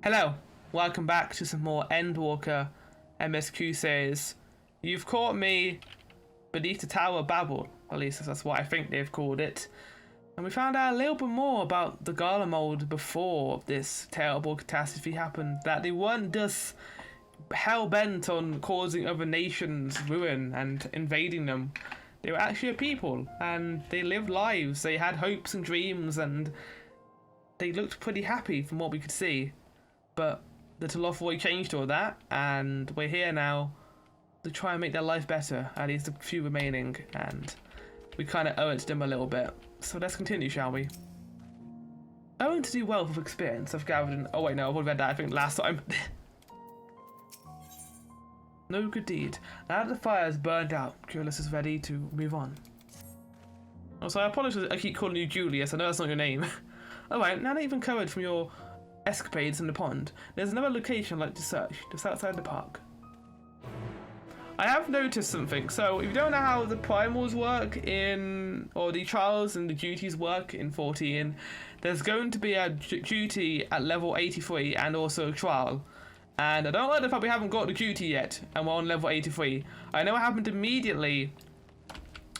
Hello, welcome back to some more Endwalker MSQ series. You've caught me beneath the Tower of Babel, at least that's what I think they've called it. And we found out a little bit more about the Gala mold before this terrible catastrophe happened, that they weren't just hell-bent on causing other nations ruin and invading them. They were actually a people, and they lived lives, they had hopes and dreams, and they looked pretty happy from what we could see. But the Telophoi changed all that, and we're here now to try and make their life better, at least the few remaining, and we kind of owe it to them a little bit. So let's continue, shall we? Owing to the wealth of experience I've gathered in... Oh wait, no, I've already read that, I think, last time. No good deed. Now that the fire is burned out, Julius is ready to move on. Also, I apologize I keep calling you Julius, I know that's not your name. Alright, now that you've recovered from your escapades in the pond, there's another location I'd like to search, just outside the park. I have noticed something. So if you don't know how the primals work in, or the trials and the duties work in 14, there's going to be a duty at level 83 and also a trial. And I don't like the fact we haven't got the duty yet and we're on level 83. I know it happened immediately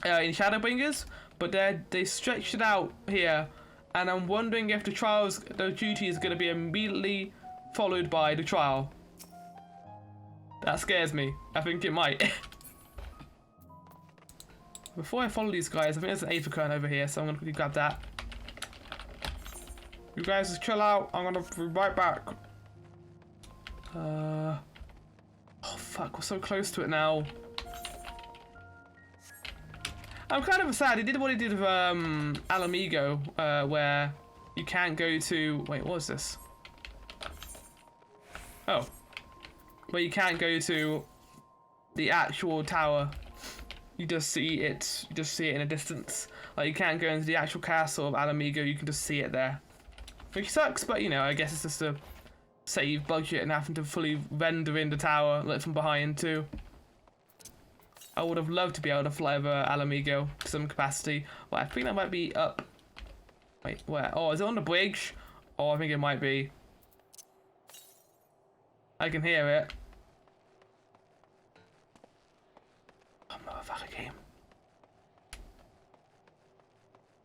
in Shadowbringers, but they stretched it out here, and I'm wondering if the duty is going to be immediately followed by the trial. That scares me. I think it might. Before I follow these guys, I think there's an Aphicon over here, so I'm gonna quickly grab that. You guys just chill out. I'm gonna be right back. Oh fuck, we're so close to it now. I'm kind of sad. He did what he did with Alamigo, where you can't go to... Wait, what was this? Oh. Where you can't go to the actual tower. You just see it. You just see it in a distance. Like, you can't go into the actual castle of Alamigo. You can just see it there, which sucks. But you know, I guess it's just a save budget and having to fully render in the tower, like from behind too. I would have loved to be able to fly over Alamigo to some capacity, but I think that might be up. Wait, where? Oh, is it on the bridge? Oh, I think it might be. I can hear it. Oh, motherfucker game.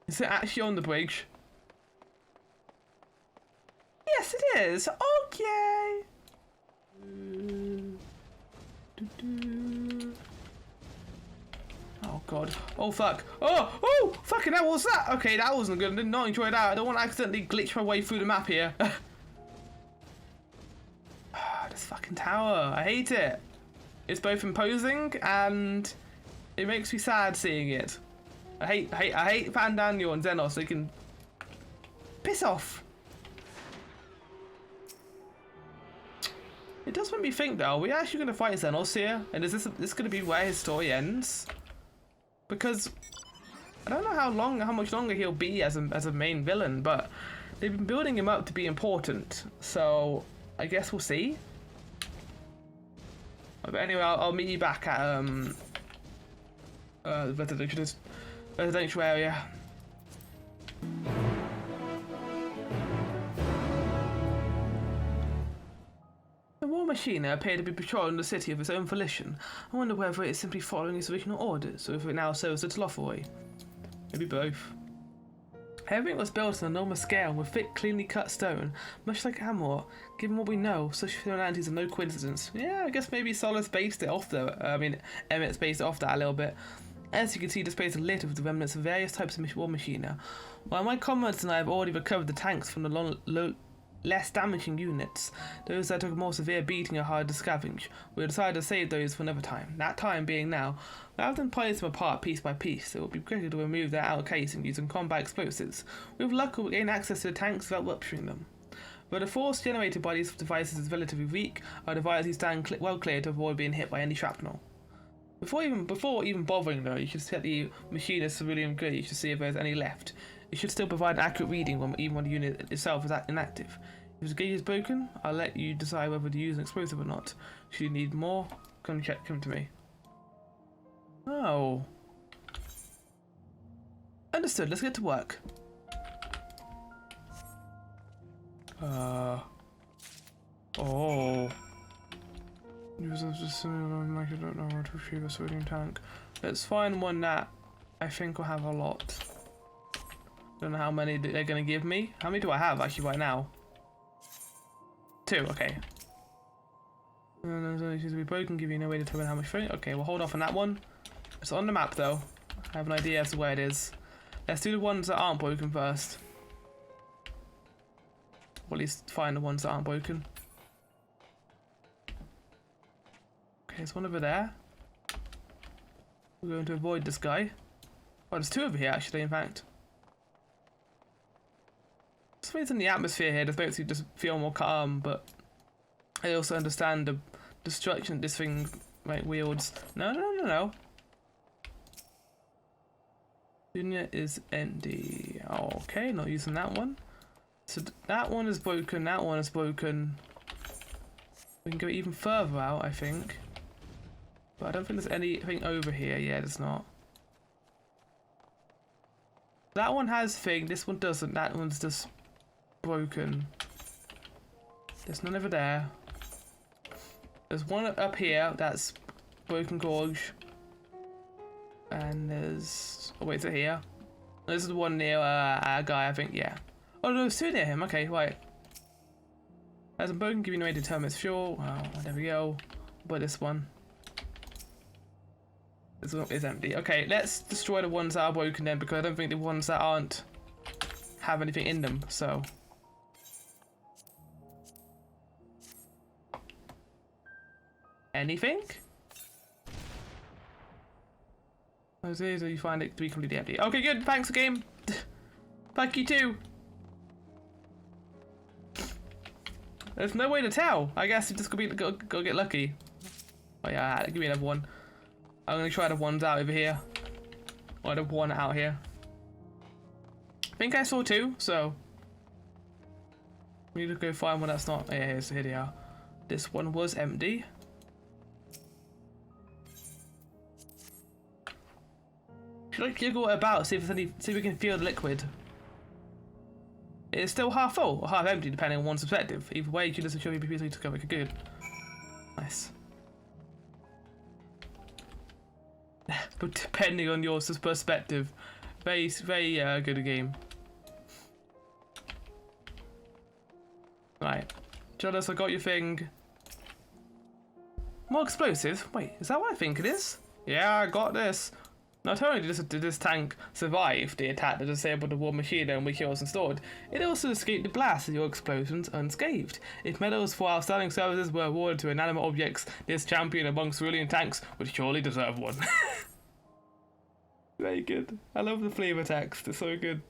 Is it actually on the bridge? Yes, it is. Okay. Oh god. Oh fuck. Oh! Fucking hell, what's that? Okay, that wasn't good. I did not enjoy that. I don't want to accidentally glitch my way through the map here. This fucking tower. I hate it. It's both imposing and it makes me sad seeing it. I hate Van Daniel and Xenos. They can piss off. It does make me think though, are we actually going to fight Xenos here? And is this going to be where his story ends? Because I don't know how much longer he'll be as a main villain, but they've been building him up to be important. So I guess we'll see. But anyway, I'll meet you back at the residential area. The War Machina appeared to be patrolling the city of its own volition. I wonder whether it is simply following its original orders, or if it now serves the Telophoi. Maybe both. Everything was built on an enormous scale with thick, cleanly cut stone, much like Amor. Given what we know, such similarities are no coincidence. Yeah, I guess maybe Solus based it off though. Emmett's based it off that a little bit. As you can see, this place is littered with the remnants of various types of War Machina. While my comrades and I have already recovered the tanks from the less damaging units, those that took a more severe beating are hard to scavenge. We decided to save those for another time, that time being now. Rather than pulling them apart piece by piece, it would be quicker to remove their outer casing using combat explosives. With luck, we'll gain access to the tanks without rupturing them. But the force generated by these devices is relatively weak. Our devices stand well clear to avoid being hit by any shrapnel. Before even bothering though, you should set the machinist cerulean gauge to see if there's any left. It should still provide an accurate reading even when the unit itself is inactive. If the gauge is broken, I'll let you decide whether to use an explosive or not. Should you need more, come to me. Oh. Understood, let's get to work. Oh. Use of just make it don't know how to retrieve a sodium tank. Let's find one that I think will have a lot. Don't know how many they're gonna give me. How many do I have actually right now? 2, okay. And those issues will be broken, give you no way to determine how much food. Okay, we'll hold off on that one. It's on the map though. I have an idea as to where it is. Let's do the ones that aren't broken first. Or at least find the ones that aren't broken. Okay, there's one over there. We're going to avoid this guy. Oh, there's 2 over here actually, in fact. For some reason the atmosphere here just makes you just feel more calm, but I also understand the destruction this thing like wields. No. Junior is ND. Okay, not using that one. So that one is broken, that one is broken. We can go even further out, I think. But I don't think there's anything over here. Yeah, there's not. That one has thing, this one doesn't. That one's just broken. There's none over there. There's one up here that's broken gorge. And there's... oh wait, is it here? This is the one near our guy, I think, yeah. Oh no, it's 2 near him, okay, right. There's a broken, giving away determined fuel. Oh, there we go. But this one. This one is empty. Okay, let's destroy the ones that are broken then, because I don't think the ones that aren't have anything in them, so. Anything? Jose, so you find it to be completely empty. Okay, good. Thanks, game. Fuck you too. There's no way to tell. I guess you just go get lucky. Oh yeah, give me another one. I'm gonna try the ones out over here. Or the one out here. I think I saw 2, so we need to go find one that's not. Yeah, here they are. This one was empty. Should I jiggle it about, see if we can feel the liquid? It's still half full or half empty, depending on one's perspective. Either way, you can just show me people to go make it good. Nice. But depending on your perspective, very good a game. Right, Jonas, I got your thing. More explosives? Wait, is that what I think it is? Yeah, I got this. Not only did this tank survive the attack that disabled the war machine and we kills installed, it also escaped the blast of your explosions unscathed. If medals for outstanding services were awarded to inanimate objects, this champion amongst cerulean tanks would surely deserve one. Very good. I love the flavor text, it's so good.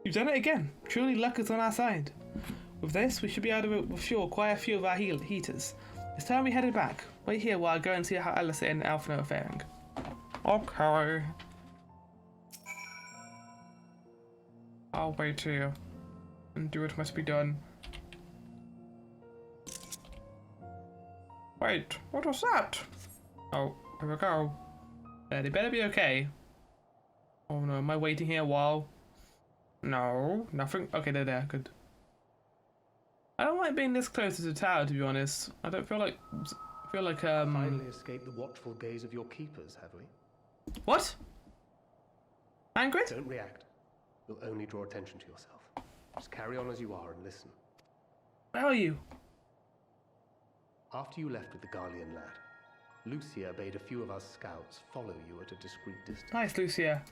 You've done it again. Truly luck is on our side. With this, we should be able to refuel quite a few of our heaters. It's time we headed back. Wait here while I go and see how Alice and Alphino are faring. Okay. I'll wait here and do what must be done. Wait, what was that? Oh, here we go. They better be okay. Oh no, am I waiting here a while? No, nothing. Okay, they're there, good. I don't like being this close to the tower, to be honest. I don't feel like... Finally escaped the watchful gaze of your keepers, have we? What? Angrid? Don't react. You'll only draw attention to yourself. Just carry on as you are and listen. Where are you? After you left with the Garlean lad, Lucia bade a few of us scouts follow you at a discreet distance. Nice, Lucia.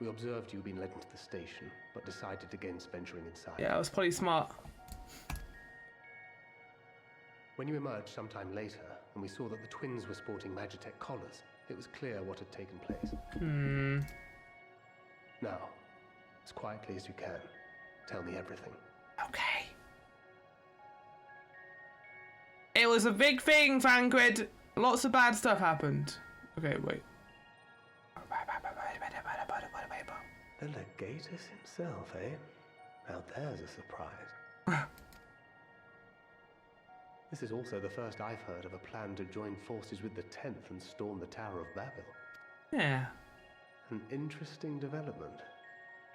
We observed you being led into the station, but decided against venturing inside. Yeah, I was probably smart. When you emerged sometime later, and we saw that the twins were sporting Magitech collars, it was clear what had taken place. Now, as quietly as you can, tell me everything. Okay. It was a big thing, Fangrid. Lots of bad stuff happened. Okay, wait. The Legatus himself, eh? Now there's a surprise. This is also the first I've heard of a plan to join forces with the 10th and storm the Tower of Babel. Yeah. An interesting development.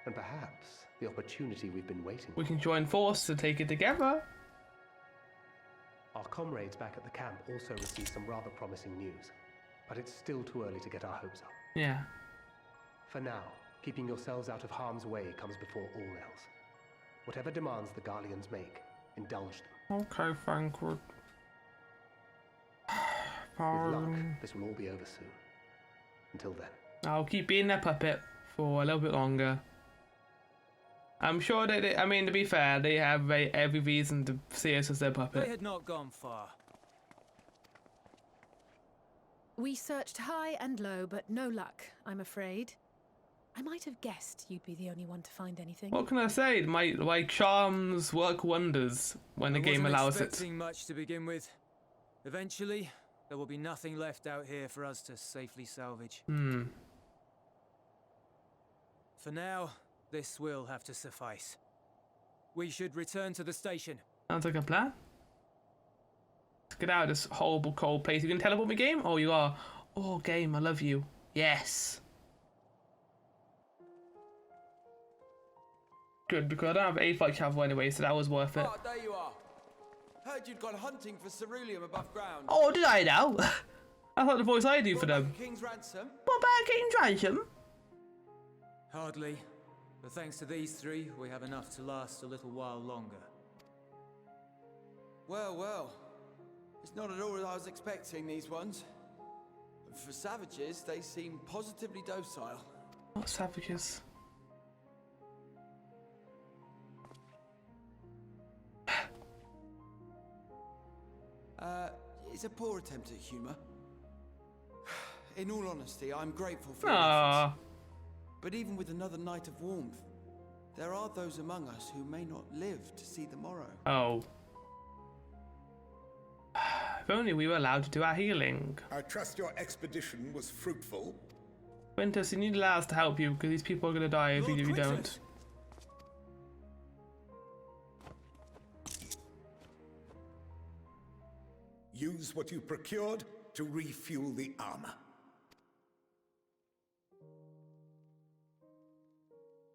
And perhaps the opportunity we've been waiting for. We can join force to take it together. Our comrades back at the camp also received some rather promising news, but it's still too early to get our hopes up. Yeah. For now, keeping yourselves out of harm's way comes before all else. Whatever demands the Garleans make, indulge them. Okay, Frankfurt. With luck, this will all be over soon. Until then. I'll keep being their puppet for a little bit longer. I'm sure they, I mean, to be fair, they have every reason to see us as their puppet. They had not gone far. We searched high and low, but no luck, I'm afraid. I might have guessed you'd be the only one to find anything. What can I say? My charms work wonders when the game allows it. I wasn't expecting much to begin with. Eventually, there will be nothing left out here for us to safely salvage. For now, this will have to suffice. We should return to the station. Sounds like a plan. Let's get out of this horrible cold place. You can teleport me, game? Oh, you are. Oh, game, I love you. Yes. Good, because I don't have a fight travel anyway, so that was worth it. Oh, there you are. Heard you'd gone hunting for ceruleum above ground. Oh, did I now? I thought the voice I do for them. King's ransom? What about King's ransom? Hardly. But thanks to these three, we have enough to last a little while longer. Well, well. It's not at all as I was expecting, these ones. For savages, they seem positively docile. What savages? It's a poor attempt at humour. In all honesty, I'm grateful for your Aww. efforts. But even with another night of warmth, there are those among us who may not live to see the morrow. Oh. If only we were allowed to do our healing. I trust your expedition was fruitful. Quintus, you need to allow us to help you because these people are going to die if Lord you don't. Quintus. Use what you procured to refuel the armor.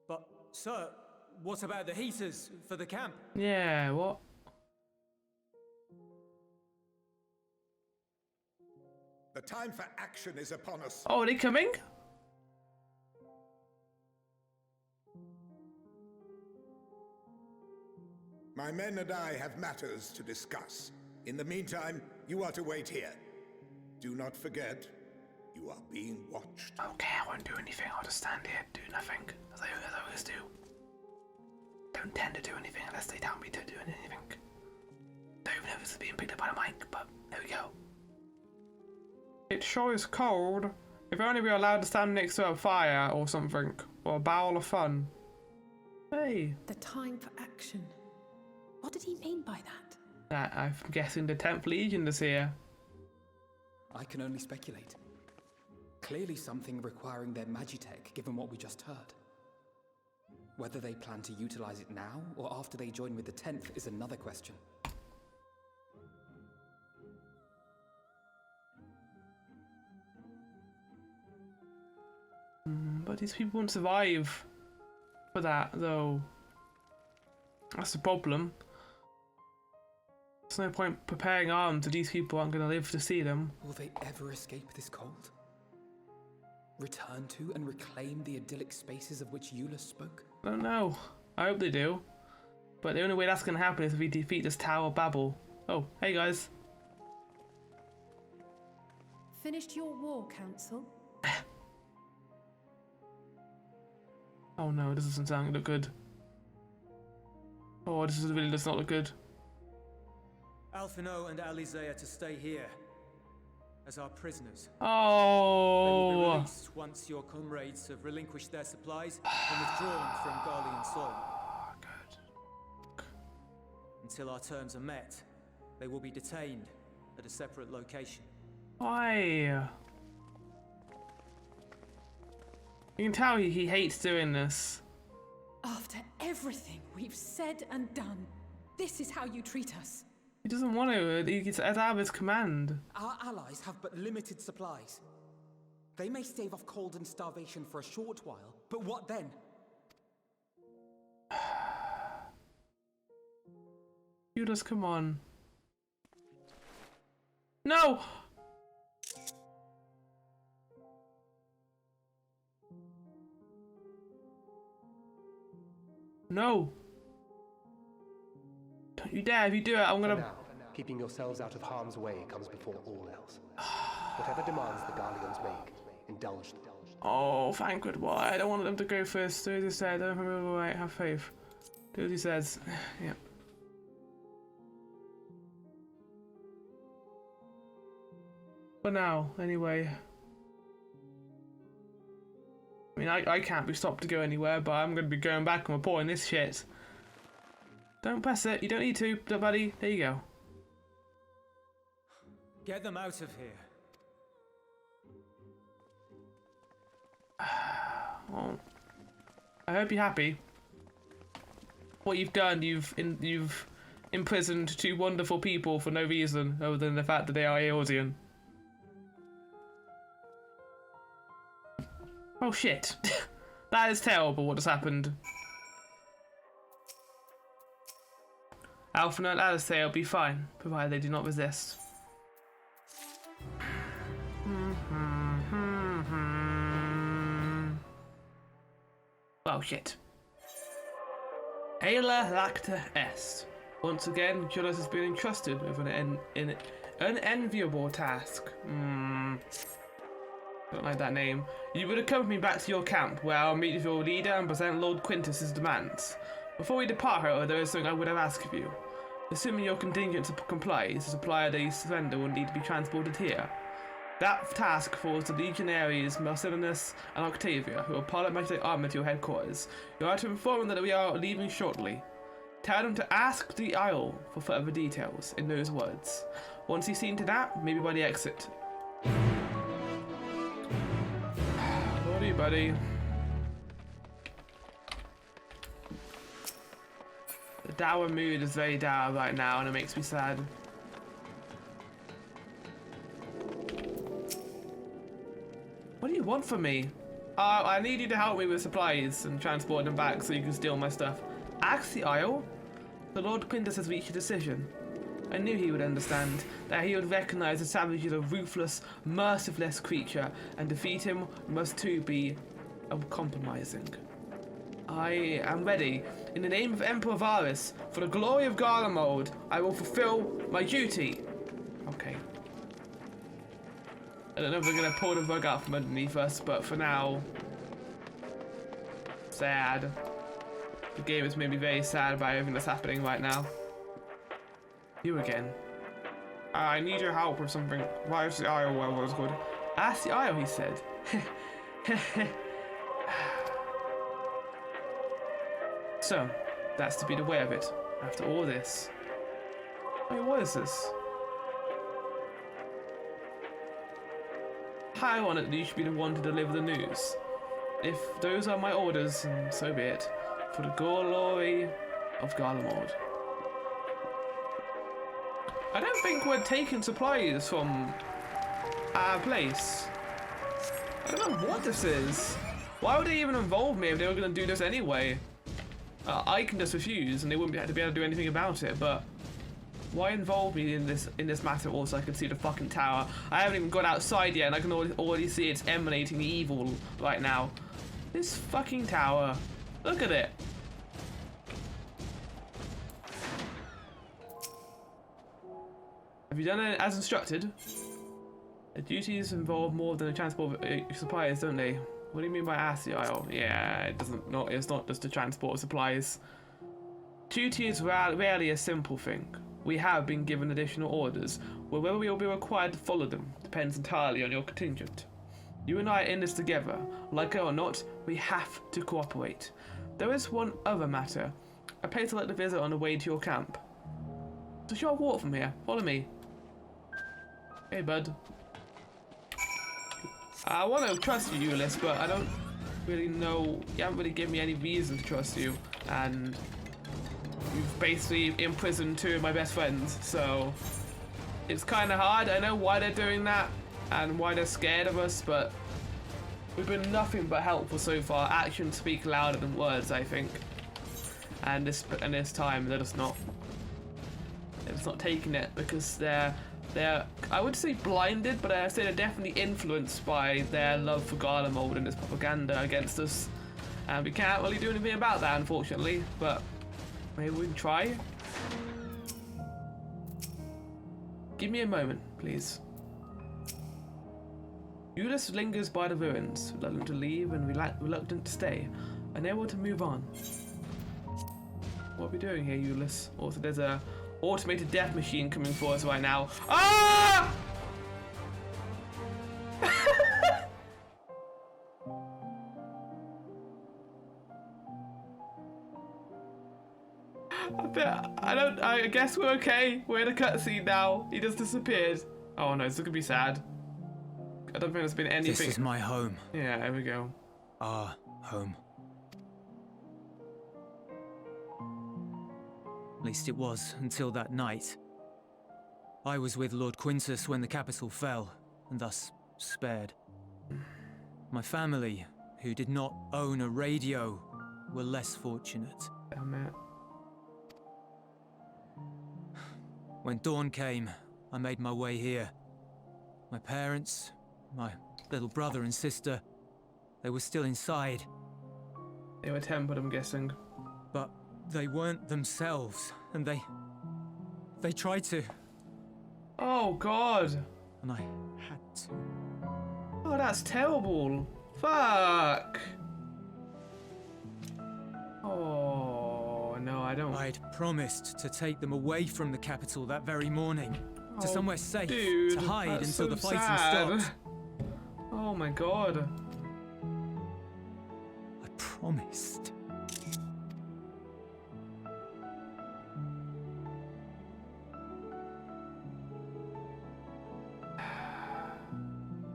But, sir, what about the heaters for the camp? Yeah, what? The time for action is upon us. Oh, are they coming? My men and I have matters to discuss. In the meantime, you are to wait here. Do not forget, you are being watched. Okay, I won't do anything. I'll just stand here, do nothing, as I always do. Don't tend to do anything unless they tell me to do anything. Don't even know if this is being picked up by the mic, but there we go. It sure is cold. If only we were allowed to stand next to a fire or something, or a barrel of fun. Hey. The time for action. What did he mean by that? I'm guessing the 10th Legion is here. I can only speculate. Clearly something requiring their magitech, given what we just heard. Whether they plan to utilize it now, or after they join with the 10th, is another question. But these people won't survive for that, though. That's the problem. There's no point preparing arms if these people aren't going to live to see them. Will they ever escape this cold? Return to and reclaim the idyllic spaces of which Eula spoke? I don't know. I hope they do. But the only way that's going to happen is if we defeat this Tower of Babel. Oh, hey guys. Finished your war, Council? Oh no, this doesn't look good. Oh, this really does not look good. Alphino and Alizé are to stay here as our prisoners. They will be Oh. released once your comrades have relinquished their supplies and withdrawn from Garlean soil. Good. Until our terms are met, they will be detained at a separate location. Why? You can tell he hates doing this. After everything we've said and done, this is how you treat us. He doesn't want to. He's out of his command. Our allies have but limited supplies. They may stave off cold and starvation for a short while, but what then? You just come on. No! No! Don't you dare, if you do it, I'm For gonna... now, keeping yourselves out of harm's way comes before all else. Whatever demands the Guardians make, indulge them. Oh, thank God, why? I don't want them to go first. Do as he said, don't remember the way, have faith. Do as he says. Yep. For now, anyway. I mean, I can't be stopped to go anywhere, but I'm going to be going back and reporting this shit. Don't press it. You don't need to, buddy. There you go. Get them out of here. Well, I hope you're happy. What you've done, you've imprisoned two wonderful people for no reason other than the fact that they are Eorzean. Oh shit. That is terrible what has happened. Alpha and Alistair will be fine, provided they do not resist. Well, shit. Ayla Lacta Est. Once again, Julius has been entrusted with an unenviable task. Don't like that name. You would accompany me back to your camp, where I'll meet with your leader and present Lord Quintus's demands. Before we depart, however, there is something I would have asked of you. Assuming your contingent complies, the supply they surrender will need to be transported here. That task falls to Legionaries Marcellinus and Octavia, who will pilot magic armor to your headquarters. You are to inform them that we are leaving shortly. Tell them to ask the Isle for further details in those words. Once he's seen to that, maybe by the exit. Buddy. The dour mood is very dour right now and it makes me sad. What do you want from me? I need you to help me with supplies and transport them back so you can steal my stuff. Ask the Isle? The Lord Quintus has reached a decision. I knew he would understand, that he would recognize the savage as a ruthless, merciless creature, and defeat him must too be uncompromising. I am ready. In the name of Emperor Varus, for the glory of Garlemald, I will fulfill my duty. Okay. I don't know if we're gonna pull the rug out from underneath us, but for now, sad. The game has made me very sad by everything that's happening right now. You again. I need your help or something. Why is the Isle where was good? Ask the Isle, he said. So, that's to be the way of it. After all this. Wait, what is this? I want it that you should be the one to deliver the news. If those are my orders, then so be it. For the glory of Garlemald. I don't think we're taking supplies from our place. I don't know what this is. Why would they even involve me if they were going to do this anyway? I can just refuse and they wouldn't have to be able to do anything about it, but why involve me in this matter also? I can see the fucking tower. I haven't even got outside yet and I can already see it's emanating evil right now. This fucking tower. Look at it. Have you done it as instructed? The duties involve more than the transport of supplies, don't they? What do you mean by ask the Isle? Yeah, it's not just the transport of supplies. Duty is rarely a simple thing. We have been given additional orders, but whether we will be required to follow them depends entirely on your contingent. You and I are in this together. Like it or not, we have to cooperate. There is one other matter. A place I'd like to visit on the way to your camp. It's a short walk from here. Follow me. Hey, bud. I want to trust you, Ulysses, but I don't really know. You haven't really given me any reason to trust you, and you've basically imprisoned two of my best friends, so it's kind of hard. I know why they're doing that and why they're scared of us, but we've been nothing but helpful so far. Actions speak louder than words, I think. And this time they're just not taking it because they're they're, I would say blinded, but I say they're definitely influenced by their love for Garlemald and its propaganda against us. And we can't really do anything about that, unfortunately, but maybe we can try. Give me a moment, please. Ulysses lingers by the ruins, reluctant to leave and reluctant to stay, unable to move on. What are we doing here, Ulysses? Also, there's a automated death machine coming for us right now. Ah! I guess we're okay. We're in a cutscene now. He just disappeared. Oh no, this is gonna be sad. I don't think there's been anything. This is my home. Yeah, there we go. Our home. At least it was until that night. I was with Lord Quintus when the capital fell, and thus spared. My family, who did not own a radio, were less fortunate. Damn it. When dawn came, I made my way here. My parents, my little brother and sister, they were still inside. They were tempered, I'm guessing. But they weren't themselves, and they tried to. Oh god. And I had to. Oh, that's terrible. Fuck. Oh, no, I don't. I'd promised to take them away from the capital that very morning. To somewhere safe, dude, to hide that's until so the fighting sad. stopped. Oh my god. I promised.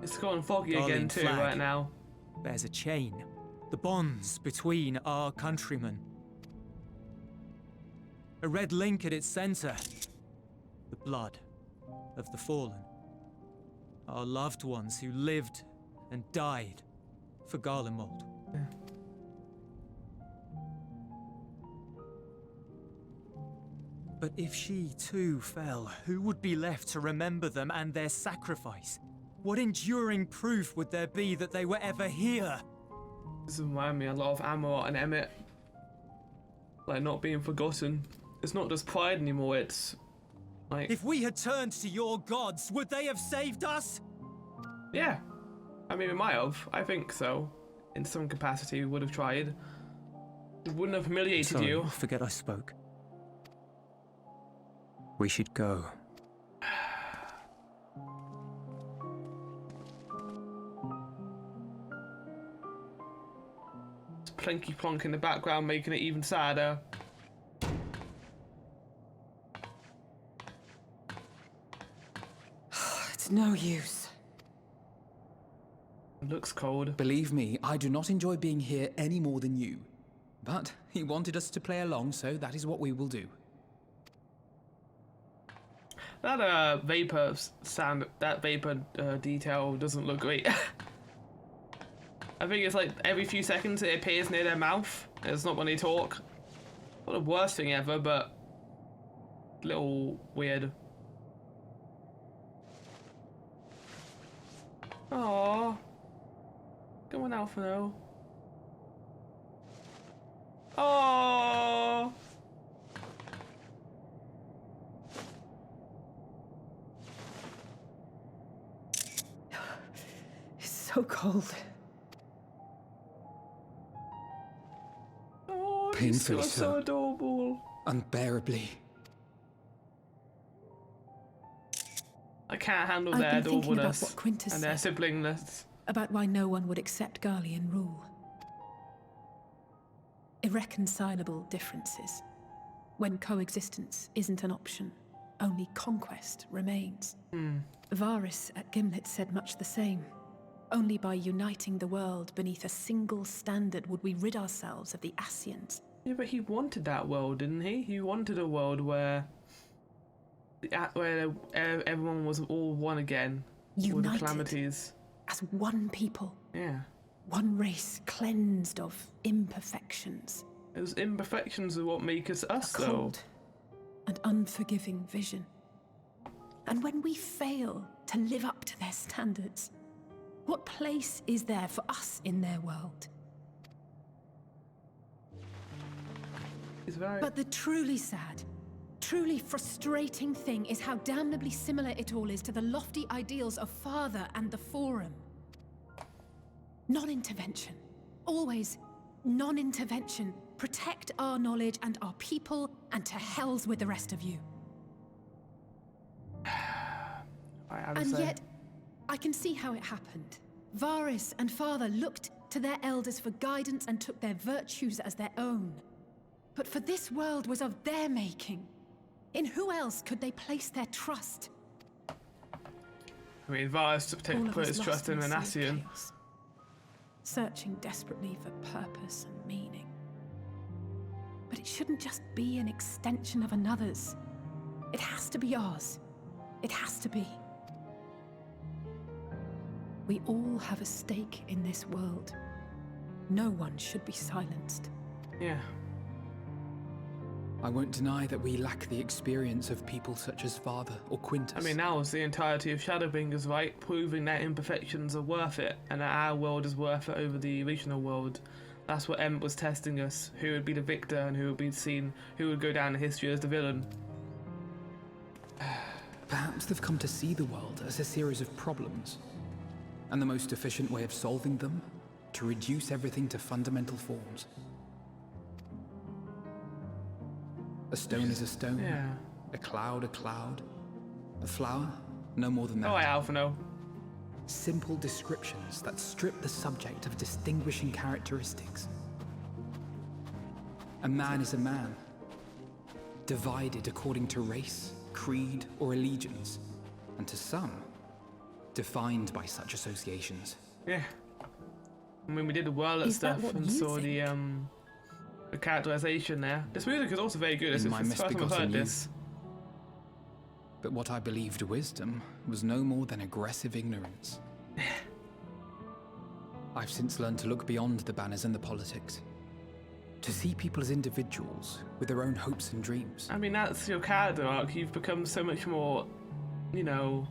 It's gone foggy Darling again too flag. right now. There's a chain. The bonds between our countrymen. A red link at its center. The blood of the fallen. Our loved ones who lived and died for Garlemald. Yeah. But if she too fell, who would be left to remember them and their sacrifice? What enduring proof would there be that they were ever here? This reminds me a lot of Amarot and Emmett. Like, not being forgotten. It's not just pride anymore, it's like... If we had turned to your gods, would they have saved us? Yeah. I mean, we might have. I think so. In some capacity, we would have tried. It wouldn't have humiliated Sorry, you. forget I spoke. We should go. It's plinky plonk in the background, making it even sadder. It's no use. It looks cold. Believe me, I do not enjoy being here any more than you. But he wanted us to play along, so that is what we will do. That vapor sound, that vapor detail doesn't look great. I think it's like every few seconds it appears near their mouth. It's not when they talk. Not the worst thing ever, but a little weird. Aww. Come on, Alphino. Aww. It's so cold. Oh, these Painfully two are so so. adorable. Unbearably. I can't handle I've their been thinking about adorableness what Quintus and their said. siblingness. About why no one would accept Garlean rule. Irreconcilable differences. When coexistence isn't an option, only conquest remains. Varys at Gimlet said much the same. Only by uniting the world beneath a single standard would we rid ourselves of the Ascians. Yeah, but he wanted that world, didn't he? He wanted a world where everyone was all one again. All the United. calamities. As one people. Yeah. One race cleansed of imperfections. Those imperfections are what make us us, A though. cold and unforgiving vision. And when we fail to live up to their standards, what place is there for us in their world? It's very... But the truly sad, truly frustrating thing is how damnably similar it all is to the lofty ideals of Father and the Forum. Non-intervention. Always non-intervention. Protect our knowledge and our people, and to hells with the rest of you. And yet, I can see how it happened. Varys and Father looked to their elders for guidance and took their virtues as their own. But for this world was of their making. In who else could they place their trust? I mean, Varys put his trust in Manassian. Searching desperately for purpose and meaning. But it shouldn't just be an extension of another's. It has to be ours. It has to be. We all have a stake in this world. No one should be silenced. Yeah. I won't deny that we lack the experience of people such as Father or Quintus. I mean, now is the entirety of Shadowbringers, right? Proving that imperfections are worth it, and that our world is worth it over the original world. That's what Emmett was testing us. Who would be the victor and who would be seen, who would go down in history as the villain. Perhaps they've come to see the world as a series of problems, and the most efficient way of solving them, to reduce everything to fundamental forms. A stone is a stone, Yeah. a cloud, a flower, no more than that. Oh, I Alpha no. Simple descriptions that strip the subject of distinguishing characteristics. A man is a man, divided according to race, creed, or allegiance, and to some, defined by such associations. Yeah. I mean, we did the world Is that stuff what and you saw think? the characterization there. This music is also very good. It's In the my first time I've misbegotten heard youth. this. But what I believed wisdom was no more than aggressive ignorance. I've since learned to look beyond the banners and the politics. To see people as individuals with their own hopes and dreams. I mean, that's your character arc. You've become so much more, you know,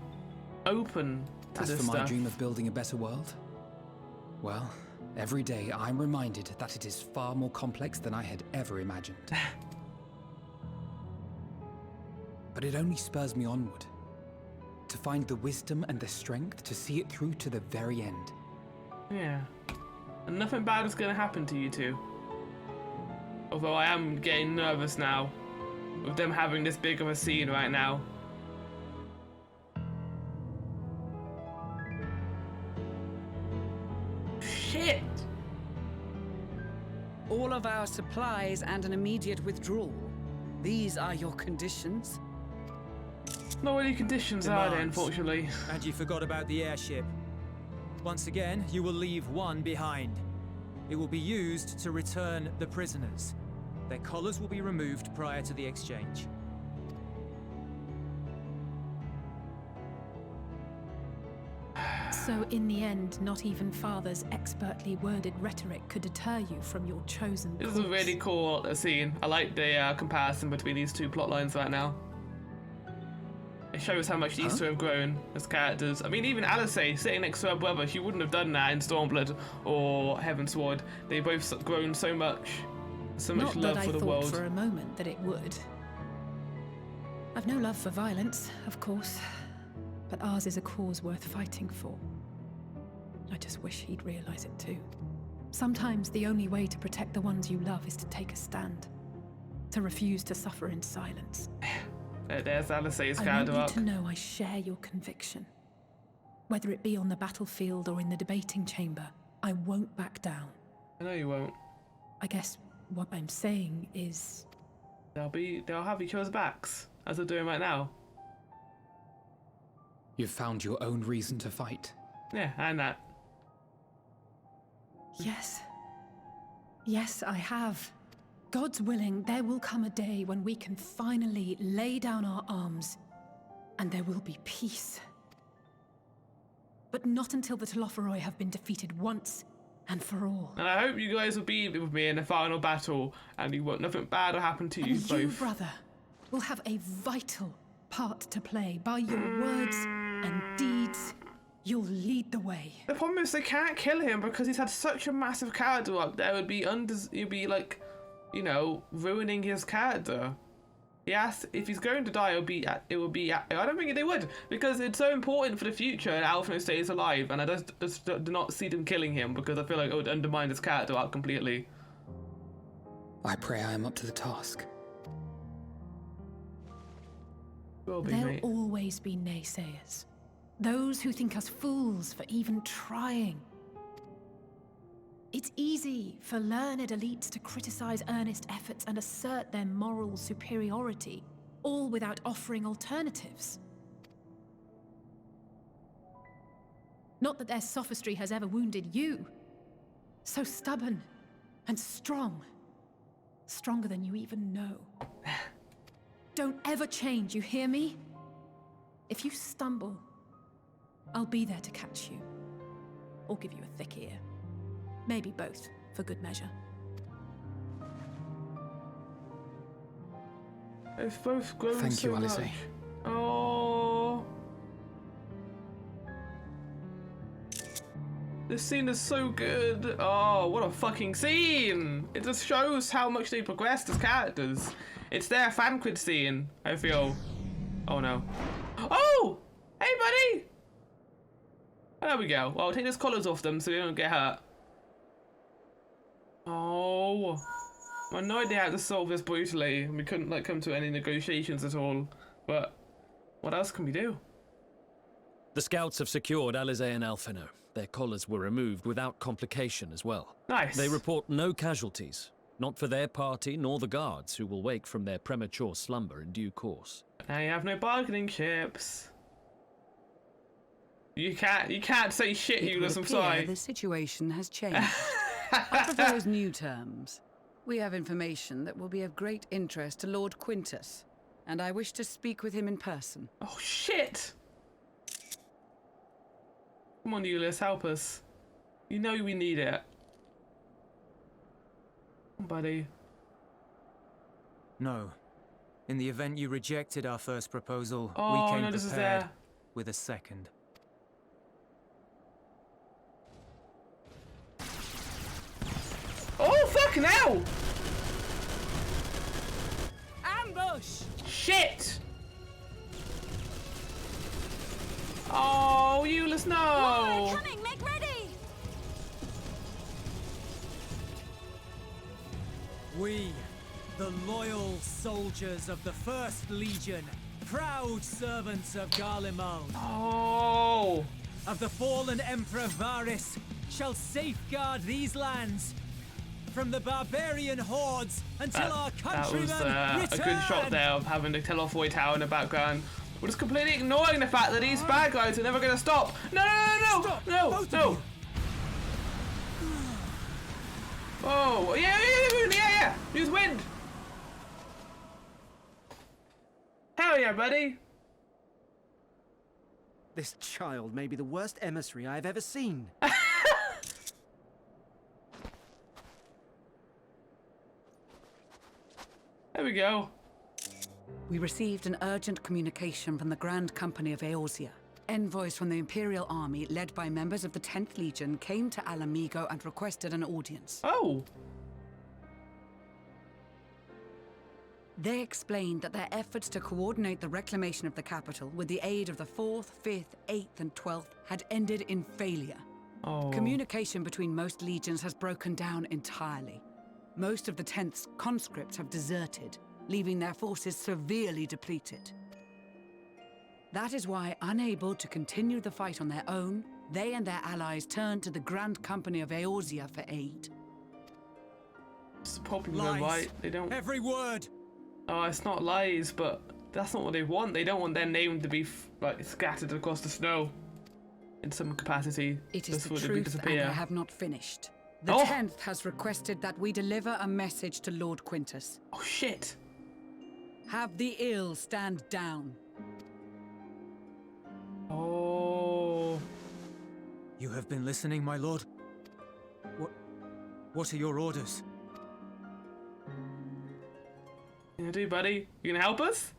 open to As this for my stuff. dream of building a better world, well, every day I'm reminded that it is far more complex than I had ever imagined. But it only spurs me onward, to find the wisdom and the strength to see it through to the very end. Yeah. And nothing bad is going to happen to you two. Although I am getting nervous now, with them having this big of a scene right now. Shit! All of our supplies and an immediate withdrawal. These are your conditions? Not really conditions are there, Demands. unfortunately. And you forgot about the airship. Once again, you will leave one behind. It will be used to return the prisoners. Their collars will be removed prior to the exchange. So in the end, not even Father's expertly worded rhetoric could deter you from your chosen This course. is a really cool scene. I like the comparison between these two plot lines right now. It shows how much these two have grown as characters. I mean, even Alicey, sitting next to her brother, she wouldn't have done that in Stormblood or Heavensward. They both grown so much. So much Not love that I for the thought world. for a moment that it would. I've no love for violence, of course, but ours is a cause worth fighting for. I just wish he'd realize it too. Sometimes the only way to protect the ones you love is to take a stand. To refuse to suffer in silence. There's Alicey's I want character you arc. to know I share your conviction. Whether it be on the battlefield or in the debating chamber, I won't back down. I know you won't. I guess what I'm saying is... They'll have each other's backs, as they're doing right now. You've found your own reason to fight. Yeah, and that. Yes. Yes, I have. God's willing, there will come a day when we can finally lay down our arms, and there will be peace. But not until the Telophoroi have been defeated once and for all. And I hope you guys will be with me in the final battle, and nothing bad will happen to you And both. you, brother, will have a vital part to play. By your words and deeds, you'll lead the way. The problem is they can't kill him because he's had such a massive character arc that it'd be like, you know, ruining his character. Yes, if he's going to die, it would be. I don't think they would, because it's so important for the future and Alphino stays alive, and I just do not see them killing him because I feel like it would undermine his character arc completely. I pray I am up to the task. Will be, There'll mate. always be naysayers. Those who think us fools for even trying. It's easy for learned elites to criticize earnest efforts and assert their moral superiority, all without offering alternatives. Not that their sophistry has ever wounded you. So stubborn and strong. Stronger than you even know. Don't ever change, you hear me? If you stumble, I'll be there to catch you. Or give you a thick ear. Maybe both, for good measure. They've both grown Thank so you, Alice. much. Oh. This scene is so good. Oh, what a fucking scene! It just shows how much they progressed as characters. It's their fan crit scene, I feel. Oh no. Oh! Hey, buddy! There we go. Well, take those collars off them so they don't get hurt. Oh. I had no idea how to solve this brutally. We couldn't like come to any negotiations at all. But what else can we do? The scouts have secured Alize and Alphino. Their collars were removed without complication as well. Nice. They report no casualties. Not for their party, nor the guards, who will wake from their premature slumber in due course. Now you have no bargaining chips. You can't say shit, Euless, I'm sorry. The situation has changed. Under those new terms, we have information that will be of great interest to Lord Quintus, and I wish to speak with him in person. Oh shit! Come on, Euless, help us. You know we need it. Buddy. No. In the event you rejected our first proposal, Oh, we came no, this is prepared there. with a second. Oh, fucking hell! Ambush! Shit! Oh, Euless, no! Coming, make ready! We, the loyal soldiers of the First Legion, proud servants of Garlemald, Oh! of the fallen Emperor Varys, shall safeguard these lands from the barbarian hordes until our That countrymen was return. a good shot there of having the Telophoi Tower in the background. We're just completely ignoring the fact that these bad guys are never going to stop. No, no, no, no, Stop, no, both of no. you. Oh, yeah. Use wind. Hell yeah, buddy. This child may be the worst emissary I have ever seen. There we go. We received an urgent communication from the Grand Company of Eorzea. Envoys from the Imperial Army, led by members of the 10th Legion, came to Alamigo and requested an audience. Oh. They explained that their efforts to coordinate the reclamation of the capital with the aid of the 4th, 5th, 8th, and 12th had ended in failure. Oh. Communication between most legions has broken down entirely. Most of the 10th's conscripts have deserted, leaving their forces severely depleted. That is why, unable to continue the fight on their own, they and their allies turned to the Grand Company of Eorzea for aid. It's the problem, Lies. right? They don't. Every word. Oh, it's not lies, but that's not what they want. They don't want their name to be like scattered across the snow in some capacity. It is just the for it to truth, and disappear. I have not finished. The Oh. 10th has requested that we deliver a message to Lord Quintus. Oh shit! Have the ill stand down. Oh. You have been listening, my lord? What are your orders? You gonna do, buddy? You gonna help us?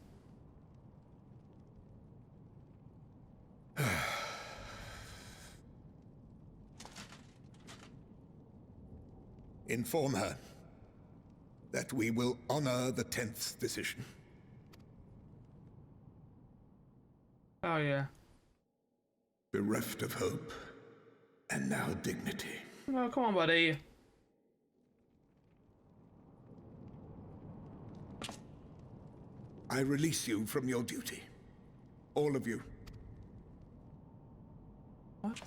Inform her that we will honor the 10th's decision. Oh, yeah. Bereft of hope, and now dignity. Oh, come on, buddy. I release you from your duty. All of you. What?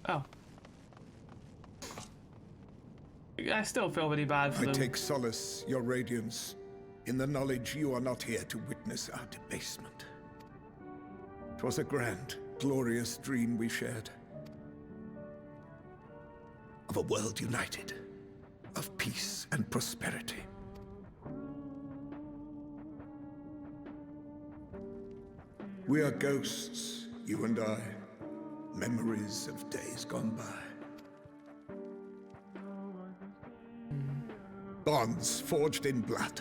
Oh. I still feel really bad for them. I take solace, your radiance, in the knowledge you are not here to witness our debasement. 'Twas a grand, glorious dream we shared. Of a world united, of peace and prosperity. We are ghosts, you and I, memories of days gone by. Bonds forged in blood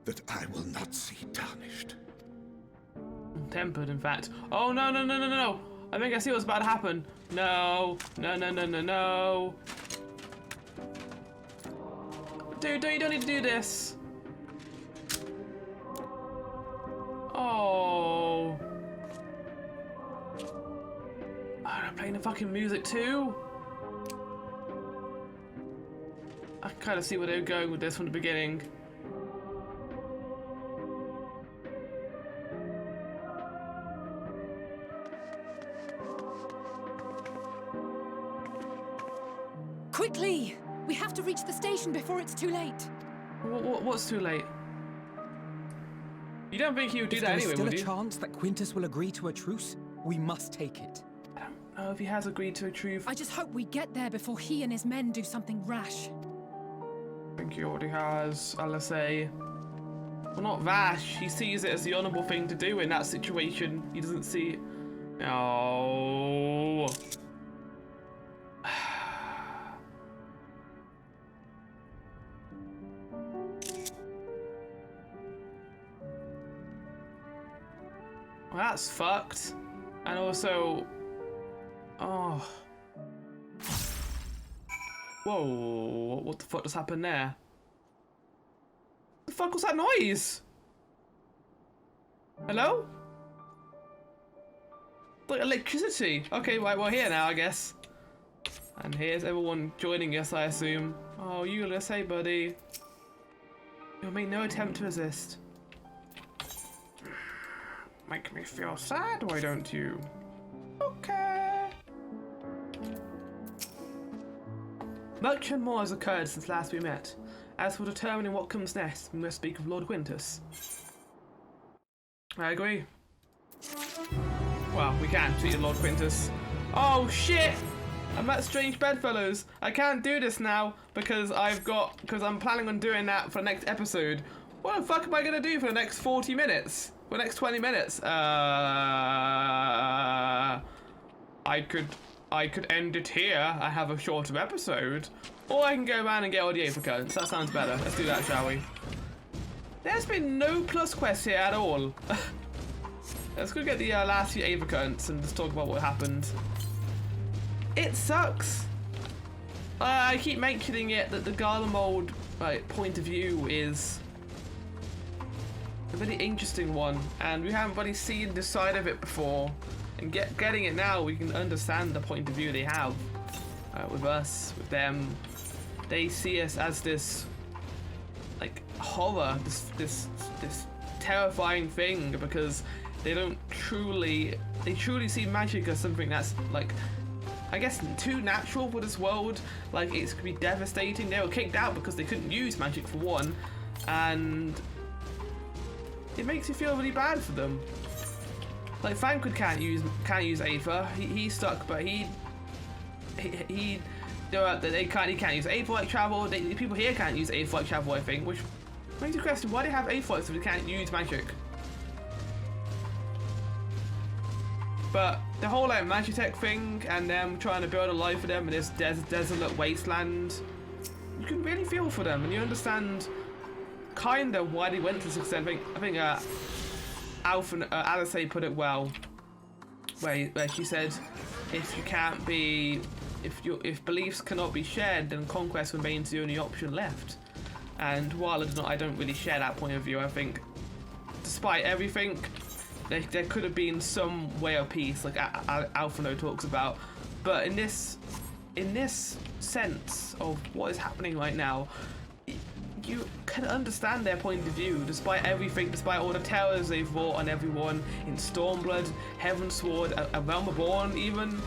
that I will not see tarnished. Tempered, in fact. Oh, no, no, no, no, no, no. I think I see what's about to happen. No. No, no, no, no, no. Dude, you don't need to do this. Oh. I'm playing the fucking music too. I can kind of see where they were going with this from the beginning. Quickly! We have to reach the station before it's too late. What's too late? You don't think he would do that anyway, would you? would There's you? still a chance that Quintus will agree to a truce. We must take it. I don't know if he has agreed to a truce. I just hope we get there before he and his men do something rash. I think he already has, I'll say. Well, not rash. He sees it as the honourable thing to do in that situation. He doesn't see... Oh. Well, that's fucked. And also... Oh. Whoa, what the fuck just happened there? What the fuck was that noise? Hello? Like electricity. Okay, right, we're here now, I guess. And here's everyone joining us, I assume. Oh, you let's say, buddy. You'll make no attempt to resist. Make me feel sad, why don't you? Okay. Much and more has occurred since last we met. As for determining what comes next, we must speak of Lord Quintus. I agree. Well, we can speak of Lord Quintus. Oh shit! I'm at Strange Bedfellows. I can't do this now because I'm planning on doing that for the next episode. What the fuck am I gonna do for the next 40 minutes? For the next 20 minutes? I could end it here. I have a shorter episode. Or I can go around and get all the apricots. That sounds better. Let's do that, shall we? There's been no plus quests here at all. Let's go get the last few apricots and just talk about what happened. It sucks. I keep mentioning it that the Garlemald point of view is a very interesting one, and we haven't really seen this side of it before. And getting it now, we can understand the point of view they have with us, with them. They see us as this, like, horror, this terrifying thing because they truly see magic as something that's like, I guess, too natural for this world. Like, it could be devastating. They were kicked out because they couldn't use magic for one, and it makes you feel really bad for them. Like, Thancred can't use Aether. He's stuck, but he can't use Aether-like travel. The people here can't use Aether-like travel, I think, which makes you question why they have Aether if they can't use magic. But the whole like Magitech thing and them trying to build a life for them in this desolate wasteland, you can really feel for them and you understand kind of why they went to this extent. I think Alice put it well, where she said, if if beliefs cannot be shared, then conquest remains the only option left. And while I don't really share that point of view, I think, despite everything, there could have been some way of peace, like Alphino talks about. But in this sense of what is happening right now, you can understand their point of view, despite everything, despite all the terrors they've wrought on everyone in Stormblood, Heavensward, A Realm Reborn even.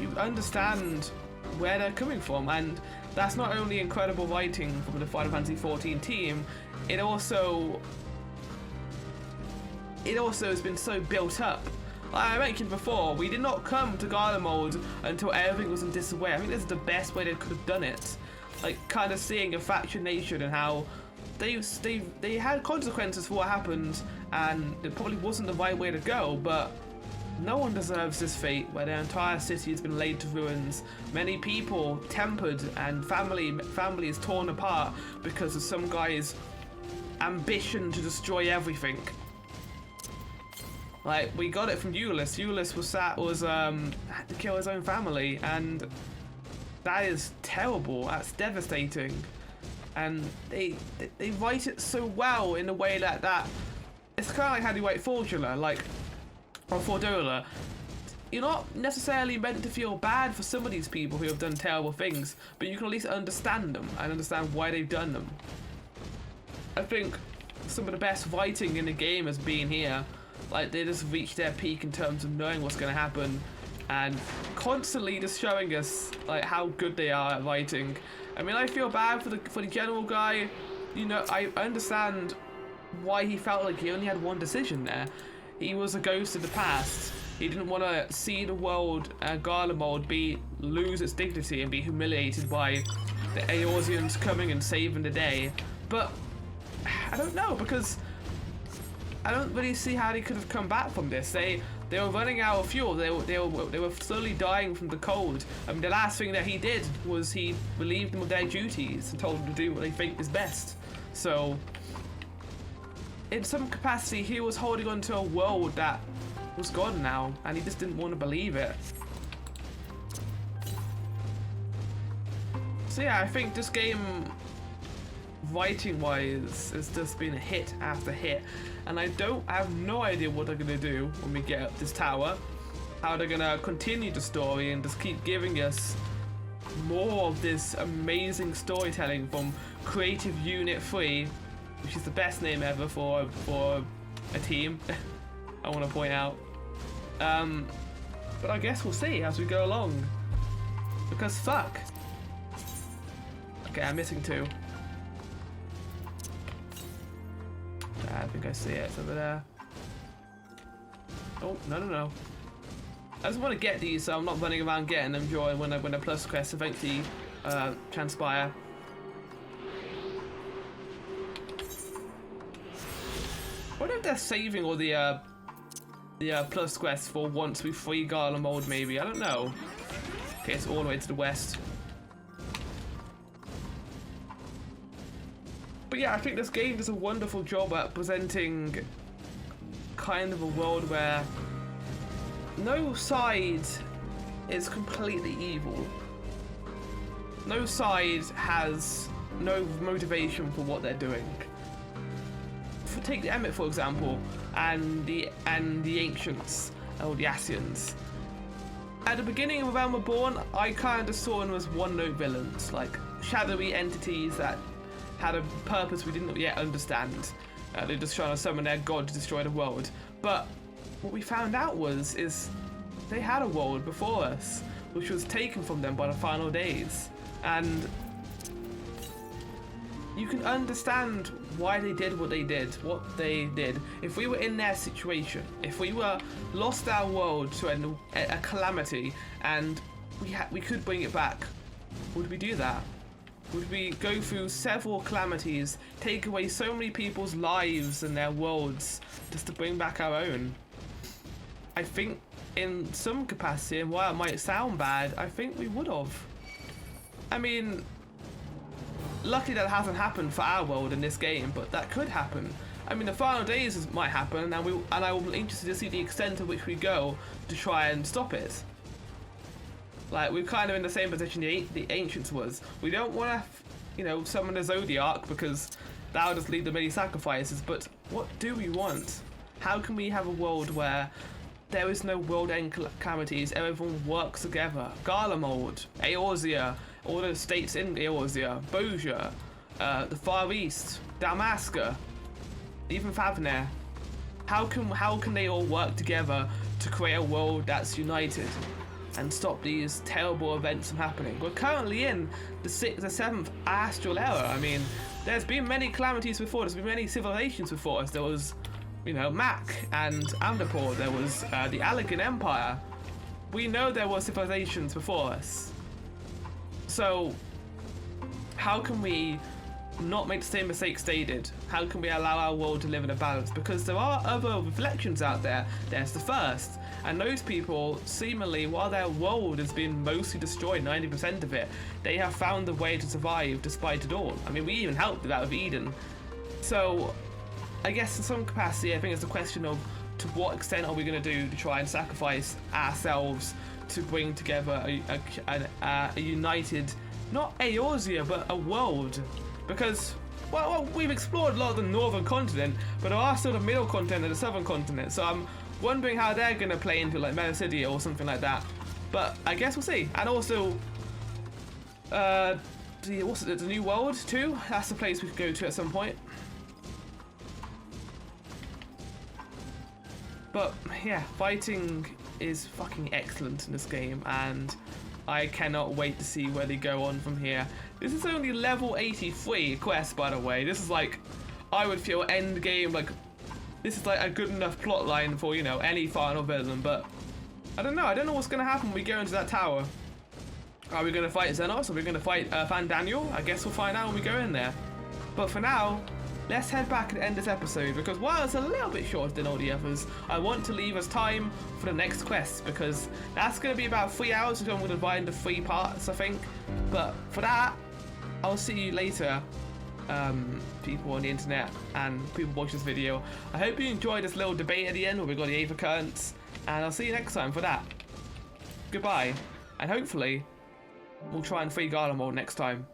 You understand where they're coming from, and that's not only incredible writing from the Final Fantasy XIV team, it also has been so built up. Like I mentioned before, we did not come to Garlemald until everything was in disarray. I think this is the best way they could have done it. Like, kind of seeing a faction nation and how they had consequences for what happened, and it probably wasn't the right way to go, but no one deserves this fate where their entire city has been laid to ruins, many people tempered, and families torn apart because of some guy's ambition to destroy everything. Like, we got it from Euless. Euless had to kill his own family, and that is terrible. That's devastating. And they write it so well in a way that it's kind of like how you write Fordula, or Fordula. You're not necessarily meant to feel bad for some of these people who have done terrible things, but you can at least understand them and understand why they've done them. I think some of the best writing in the game has been here. Like, they just reached their peak in terms of knowing what's going to happen and constantly just showing us like how good they are at writing. I mean, I feel bad for the general guy. You know, I understand why he felt like he only had one decision there. He was a ghost of the past. He didn't want to see the world, Garlemald, lose its dignity and be humiliated by the Eorzeans coming and saving the day. But I don't know, because I don't really see how they could have come back from this. They were running out of fuel. They were slowly dying from the cold. I mean, the last thing that he did was he relieved them of their duties and told them to do what they think is best. So, in some capacity, he was holding on to a world that was gone now, and he just didn't want to believe it. So yeah, I think this game, writing-wise, has just been hit after hit, and I have no idea what they're gonna do when we get up this tower, how they're gonna continue the story and just keep giving us more of this amazing storytelling from Creative Unit 3, which is the best name ever for a team, I want to point out. But I guess we'll see as we go along, because fuck. Okay, I'm missing two. I think I see it. It's over there. Oh, no. I just want to get these so I'm not running around getting them during when the plus quests eventually transpire. I wonder if they're saving all the plus quests for once we free Garlemald, maybe. I don't know. Okay, it's all the way to the west. But yeah, I think this game does a wonderful job at presenting kind of a world where no side is completely evil. No side has no motivation for what they're doing. Take the Emmett, for example, and the Ancients, or the Ascians. At the beginning of Realm Reborn, I kind of saw them as one-note villains, like shadowy entities that had a purpose we didn't yet understand. They're just trying to summon their god to destroy the world. But what we found out is they had a world before us, which was taken from them by the final days. And you can understand why they did what they did. If we were in their situation, if we were lost our world to a calamity and we could bring it back, would we do that? Would we go through several calamities, take away so many people's lives and their worlds just to bring back our own? I think in some capacity, and while it might sound bad, I think we would have. I mean, luckily that hasn't happened for our world in this game, but that could happen. I mean, the final days might happen, and I will be interested to see the extent to which we go to try and stop it. Like, we're kind of in the same position the Ancients was. We don't want to, you know, summon the Zodiac because that would just lead to many sacrifices, but what do we want? How can we have a world where there is no world-end calamities, everyone works together? Garlemald, Eorzea, all the states in Eorzea, Bosia, the Far East, Dalmasca, even Favner. How can they all work together to create a world that's united and stop these terrible events from happening? We're currently in the 7th astral era. I mean, there's been many calamities before, there's been many civilizations before us. There was, you know, Mac and Amdapor, there was the Allegan Empire. We know there were civilizations before us. So, how can we not make the same mistakes they did? How can we allow our world to live in a balance? Because there are other reflections out there. There's the First, and those people, seemingly, while their world has been mostly destroyed, 90% of it, they have found a way to survive despite it all. I mean, we even helped with that with Eden. So, I guess in some capacity, I think it's a question of to what extent are we going to do to try and sacrifice ourselves to bring together a united, not Eorzea, but a world. Because, well, we've explored a lot of the northern continent, but there are still the middle continent and the southern continent, so I'm wondering how they're going to play into, like, Metasidia or something like that. But I guess we'll see. And also, what's it, the New World too? That's the place we could go to at some point. But, yeah, fighting is fucking excellent in this game, and I cannot wait to see where they go on from here. This is only level 83 quest, by the way. This is like, I would feel end game, like, this is like a good enough plot line for, you know, any final villain, but I don't know what's going to happen when we go into that tower. Are we going to fight Xenos? Are we going to fight Van Daniel? I guess we'll find out when we go in there. But for now, let's head back and end this episode, because while it's a little bit shorter than all the others, I want to leave us time for the next quest, because that's going to be about 3 hours, so I'm going to divide into 3 parts, I think. But for that, I'll see you later, people on the internet and people watch this video. I hope you enjoyed this little debate at the end where we got the Aether Currents, and I'll see you next time for that. Goodbye, and hopefully, we'll try and free Garlemald next time.